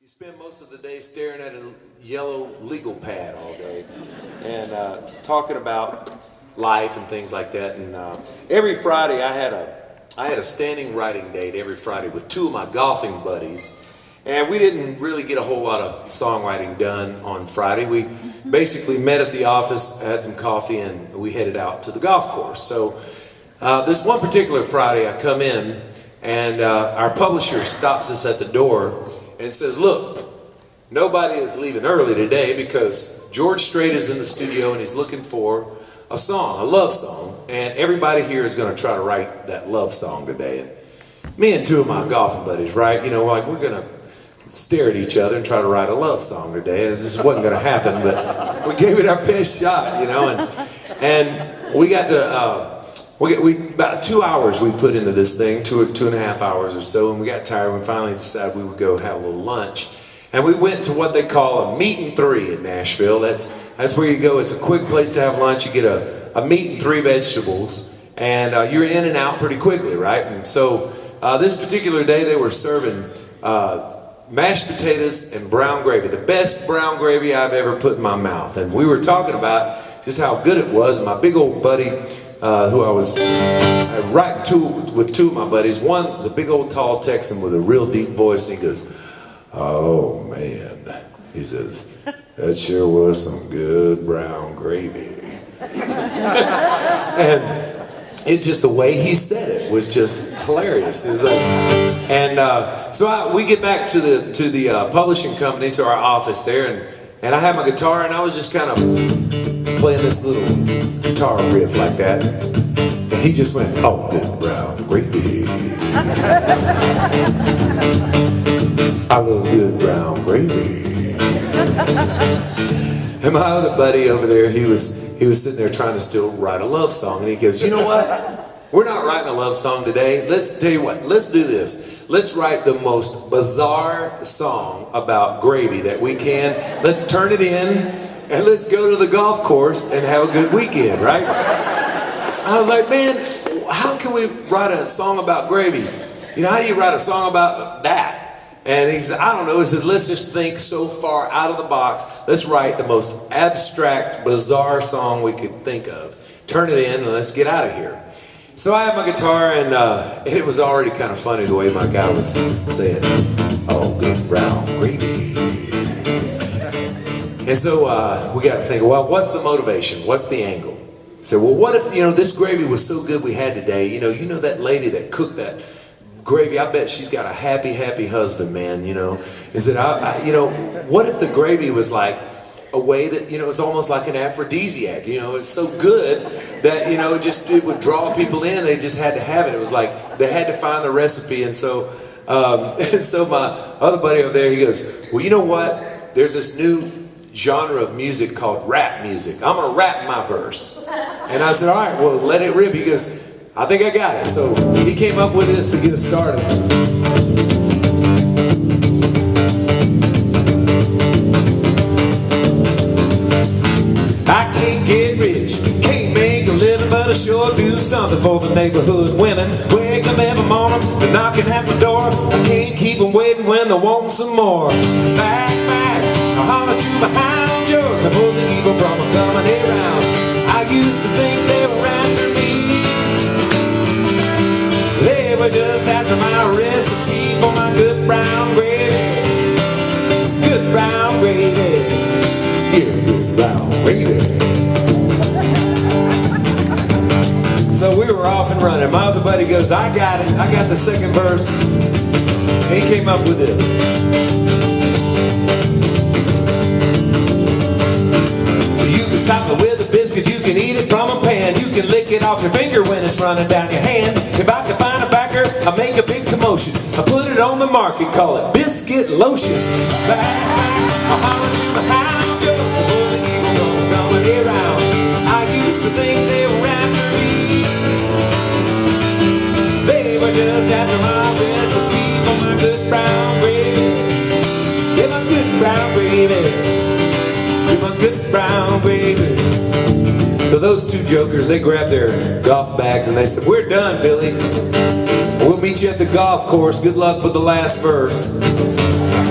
You spend most of the day staring at a yellow legal pad all day and talking about life and things like that. And every Friday I had a standing writing date every Friday with two of my golfing buddies. And we didn't really get a whole lot of songwriting done on Friday. We basically met at the office, had some coffee, and we headed out to the golf course. So this one particular Friday I come in and our publisher stops us at the door and says, "Look, nobody is leaving early today because George Strait is in the studio and he's looking for a song, a love song, and everybody here is going to try to write that love song today." And me and two of my golfing buddies, right, you know, like we're going to stare at each other and try to write a love song today, and this wasn't going to happen, but we gave it our best shot, you know, and we got to we about 2 hours we put into this thing, two and a half hours or so, and we got tired. We finally decided we would go have a little lunch, and we went to what they call a meat and three in Nashville. That's where you go. It's a quick place to have lunch. You get a meat and three vegetables, and you're in and out pretty quickly, right? And so this particular day they were serving mashed potatoes and brown gravy, the best brown gravy I've ever put in my mouth. And we were talking about just how good it was. And my big old buddy, who I was writing with two of my buddies, one was a big old tall Texan with a real deep voice, and he goes, "Oh man," he says, "that sure was some good brown gravy." And it's just the way he said it was just hilarious. It was like, and so we get back to the publishing company, to our office there, and I had my guitar, and I was just kind of playing this little guitar riff like that, and he just went, "Oh, good brown gravy. I love good brown gravy." And my other buddy over there, he was sitting there trying to still write a love song, and he goes, "You know what? We're not writing a love song today. Let's tell you what, let's do this. Let's write the most bizarre song about gravy that we can. Let's turn it in, and let's go to the golf course and have a good weekend," right? I was like, man, how can we write a song about gravy? You know, how do you write a song about that? And he said, "I don't know." He said, "Let's just think so far out of the box. Let's write the most abstract, bizarre song we could think of. Turn it in, and let's get out of here." So I had my guitar, and it was already kind of funny the way my guy was saying, "Oh, good brown gravy." And so we got to think, well, what's the motivation? What's the angle? So, well, what if, you know, this gravy was so good we had today, you know that lady that cooked that gravy, I bet she's got a happy, happy husband, man, you know. Is it, you know, what if the gravy was like a way that, you know, it's almost like an aphrodisiac, you know, it's so good that, you know, it would draw people in. They just had to have it. It was like they had to find the recipe. And so, so my other buddy over there, he goes, "Well, you know what? There's this new genre of music called rap music. I'm going to rap my verse." And I said, "All right, well, let it rip." He goes, "I think I got it." So he came up with this to get us started. "I can't get rich, can't make a living, but I sure do something for the neighborhood women. Wake up every morning, they're knocking at my door. I can't keep them waiting when they're wanting some more. Back, I holler to my hound yours. I pull the evil from them coming around. I used to think they were after me. They were just after my recipe for my good brown gravy. Good brown gravy. Yeah, good brown gravy." So we were off and running. My other buddy goes, "I got it. I got the second verse." And he came up with this. "You can stop it with a biscuit. You can eat it from a pan. You can lick it off your finger when it's running down your hand. If I can find a backer, I make a big commotion. I put it on the market, call it biscuit lotion. Back, I holler to my hound dogs. The golden eagle don't coming around. I used to think they were after me. They were just after my recipe for my good brown gravy. Yeah, my good brown gravy. Yeah, my good brown gravy." So those two jokers, they grabbed their golf bags and they said, "We're done, Billy. We'll meet you at the golf course. Good luck with the last verse.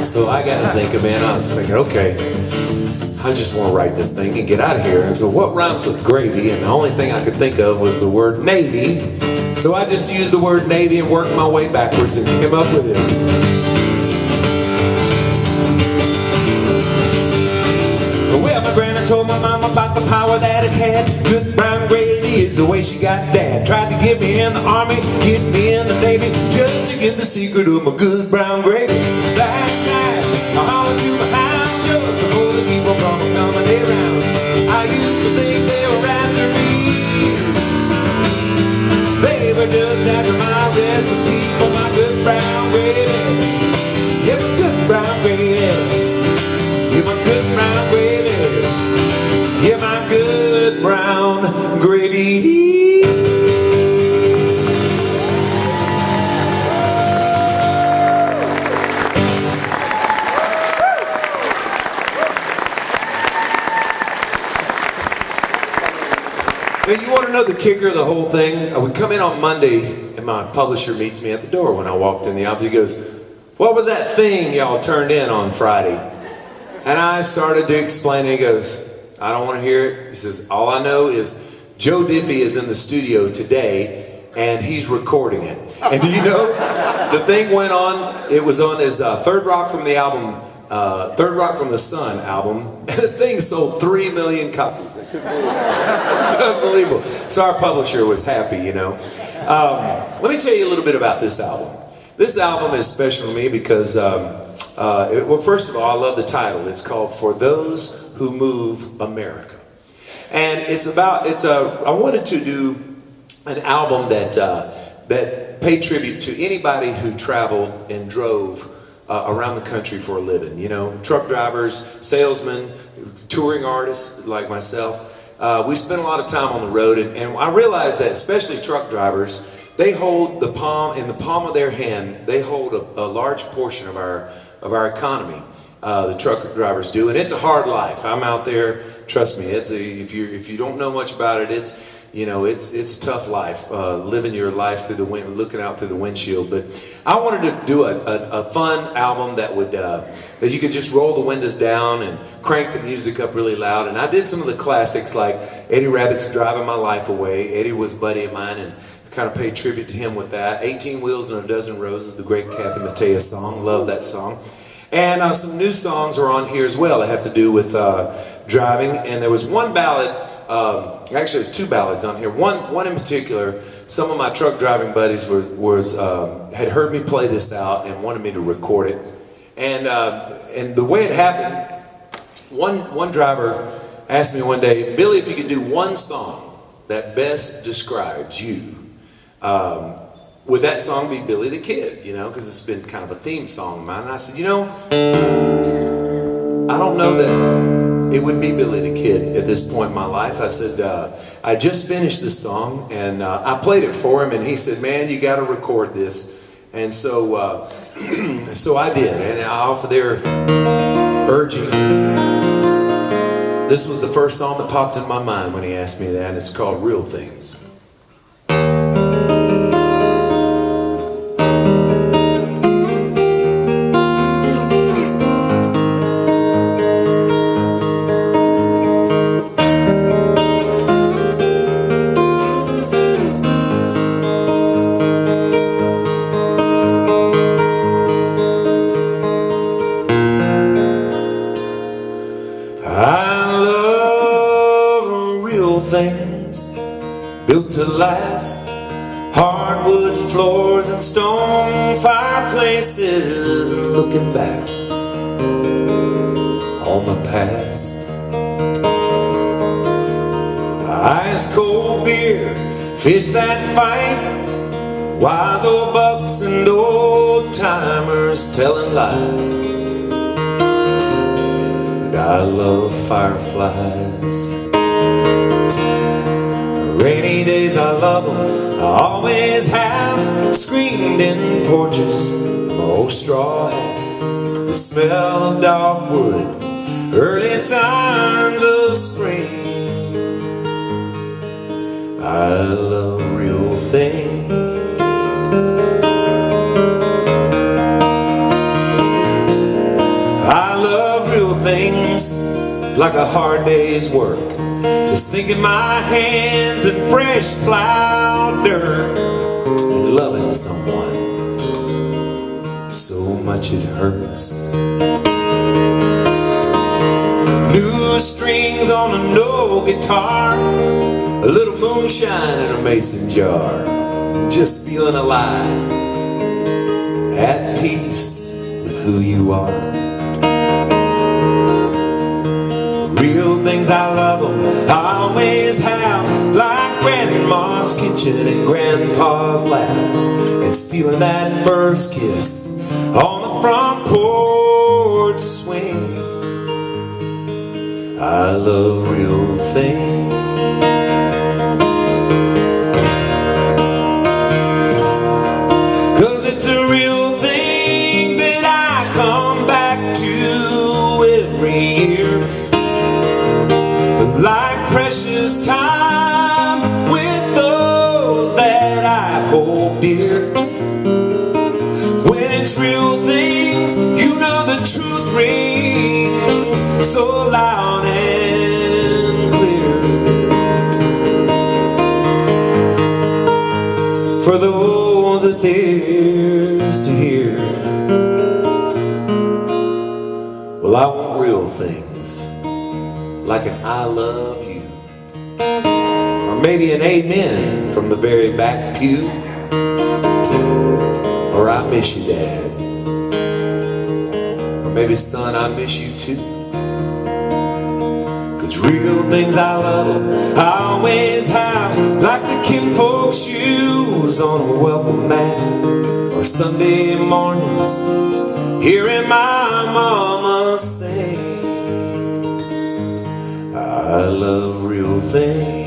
So I got to thinking, man, I was thinking, okay, I just want to write this thing and get out of here. And so what rhymes with gravy? And the only thing I could think of was the word Navy. So I just used the word Navy and worked my way backwards and came up with this. Well, my granny told my mom about the power that it had. Good brown gravy is the way she got dad. Tried to get me in the army, get me in the Navy, just to get the secret of my good brown gravy. Last night, I hollered to my house just to hold the people from coming around. I used to think they were after me. They were just after my recipe for my good brown gravy. Yeah, my good brown gravy. Yeah, my good brown gravy. Yeah, my good brown gravy. Now, you want to know the kicker of the whole thing? I would come in on Monday, and my publisher meets me at the door when I walked in the office. He goes, "What was that thing y'all turned in on Friday?" And I started to explain, and he goes, "I don't want to hear it." He says, "All I know is Joe Diffie is in the studio today, and he's recording it." And do you know, the thing went on, it was on his Third Rock from the album, Third Rock from the Sun album, and the thing sold 3 million copies. It's unbelievable. So our publisher was happy, you know. Let me tell you a little bit about this album. This album is special to me because, well, first of all, I love the title. It's called For Those Who Move America. And it's about, I wanted to do an album that paid tribute to anybody who traveled and drove around the country for a living. You know, truck drivers, salesmen, touring artists like myself. We spend a lot of time on the road, and I realized that especially truck drivers, they hold in the palm of their hand, they hold a large portion of our economy. The truck drivers do, and it's a hard life. I'm out there, trust me. If you don't know much about it, it's a tough life, living your life through the wind, looking out through the windshield. But I wanted to do a fun album that would that you could just roll the windows down and crank the music up really loud. And I did some of the classics like Eddie Rabbitt's "Driving My Life Away." Eddie was a buddy of mine, and I kind of paid tribute to him with that. 18 Wheels and a Dozen Roses, the great Kathy Mattea song. Love that song. And some new songs are on here as well that have to do with driving. And there was one ballad, actually there's two ballads on here. One in particular, some of my truck driving buddies had heard me play this out and wanted me to record it. And the way it happened, one driver asked me one day, "Billy, if you could do one song that best describes you, would that song be Billy the Kid?" You know, because it's been kind of a theme song of mine. And I said, "You know, I don't know that it would be Billy the Kid at this point in my life." I said, "I just finished this song," and I played it for him, and he said, "Man, you got to record this." And so, so I did, and off of their urging, this was the first song that popped in my mind when he asked me that, and it's called "Real Things." Things built to last, hardwood floors and stone fireplaces, and looking back on the past. Ice cold beer, fish that fight, wise old bucks and old timers telling lies. And I love fireflies. Rainy days I love them, I always have. Screamed in porches, my old straw hat, the smell of dogwood, early signs of spring. I love real things. real things, like a hard day's work, the sinking my hands in fresh plowed dirt, and loving someone so much it hurts. New strings on a no guitar, a little moonshine in a mason jar, just feeling alive, at peace with who you are. Real things, I love them, I always have, like Grandma's kitchen and Grandpa's lap, and stealing that first kiss on the front porch swing. I love real things. Cause it's the real things that I come back to every year, like precious time with those that I hold dear. When it's real things, you know the truth rings so loud and clear. For those that thirst to hear, well, I want real things, like an I love you, or maybe an amen from the very back pew, or I miss you, Dad, or maybe son, I miss you too. Cause real things, I love them, I always have, like the kinfolk shoes on a welcome mat, or Sunday mornings hearing my mama say, I love real things.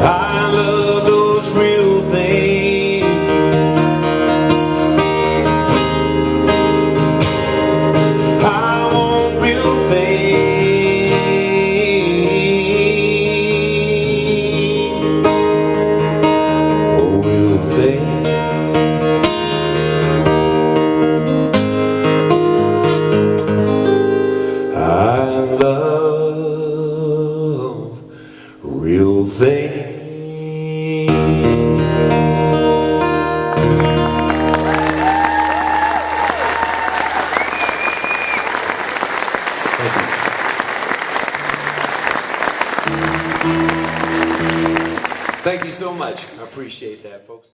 I love those real things. I want real things. Oh, real things. Real thing. Thank you so much. I appreciate that, folks.